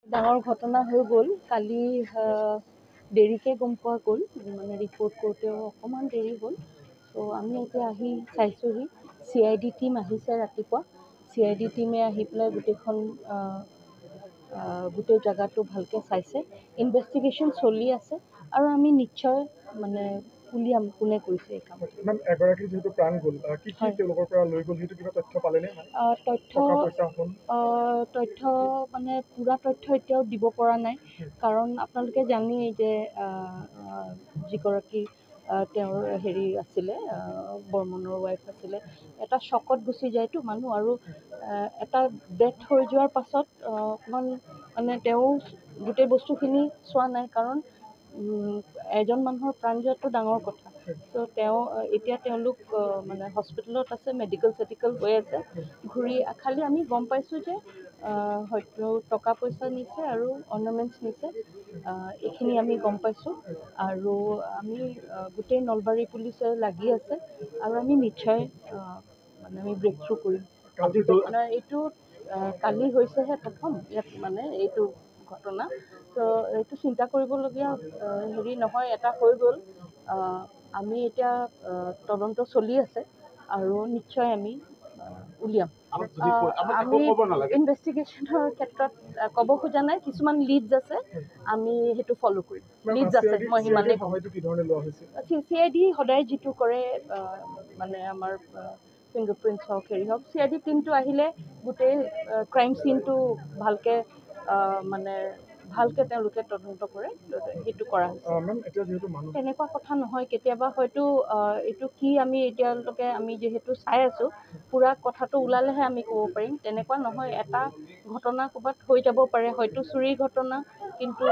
ডাঙৰ ঘটনা হৈ গ'ল কালি দেৰিকৈ গম পোৱা গ'ল মানে ৰিপৰ্ট কৰোঁতেও অকণমান দেৰি হ'ল। ত' আমি এতিয়া আহি চাইছোঁহি CID টিম আহিছে ৰাতিপুৱা। CID টিমে আহি পেলাই গোটেই জেগাটো ভালকৈ চাইছে। ইনভেষ্টিগেশ্যন চলি আছে আৰু আমি নিশ্চয় মানে উলিয়াম কোনে কৰিছে এই কামটো। মেম এগৰাকী যিহেতু প্ৰাণ গ'ল কি তেওঁলোকৰ পৰা লৈ গ'ল সেইটো কিবা তথ্য পালেনে? তথ্য মানে পূৰা তথ্য এতিয়াও দিব পৰা নাই কাৰণ আপোনালোকে জানেই যে যিগৰাকী তেওঁৰ আছিলে বৰ্মনৰ ৱাইফ আছিলে, এটা শ্বকত গুচি যায়তো মানুহ আৰু এটা ডেথ হৈ যোৱাৰ পাছত অকণমান মানে তেওঁ গোটেই বস্তুখিনি চোৱা নাই কাৰণ এজন মানুহৰ প্ৰাণ যোৱাটো ডাঙৰ কথা। ত' এতিয়া তেওঁলোক মানে হস্পিটেলত আছে, মেডিকেল হৈ আছে খালি আমি গম পাইছোঁ যে হয়তো টকা পইচা নিছে আৰু অৰ্নামেণ্টছ নিছে, এইখিনি আমি গম পাইছোঁ আৰু আমি গোটেই নলবাৰী পুলিচে লাগি আছে আৰু আমি নিশ্চয় মানে আমি ব্ৰেক থ্ৰু কৰিম। এইটো কালি হৈছেহে প্ৰথম ইয়াত মানে এইটো ঘটনা, ত' এইটো চিন্তা কৰিবলগীয়া নহয়, এটা হৈ গ'ল। আমি এতিয়া তদন্ত চলি আছে আৰু নিশ্চয় আমি উলিয়াম। আমি ইনভেষ্টিগেশ্যনৰ ক্ষেত্ৰত ক'ব খোজা নাই, কিছুমান লিডছ আছে আমি সেইটো ফ'ল' কৰিম। লিডছ আছে, মই সিমানেই ক'ম। CID সদায় যিটো কৰে মানে আমাৰ ফিংগাৰপ্ৰিণ্টছ হওক হওক, CID টিমটো আহিলে গোটেই ক্ৰাইম চিনটো ভালকৈ তেওঁলোকে তদন্ত কৰে, সেইটো কৰা হৈছে। তেনেকুৱা কথা নহয়, কেতিয়াবা হয়তো এইটো কি আমি এতিয়ালৈকে আমি যিহেতু চাই আছোঁ, পূৰা কথাটো ওলালেহে আমি ক'ব পাৰিম। তেনেকুৱা নহয়, এটা ঘটনা ক'ৰবাত হৈ যাব পাৰে, হয়তো চুৰিৰ ঘটনা, কিন্তু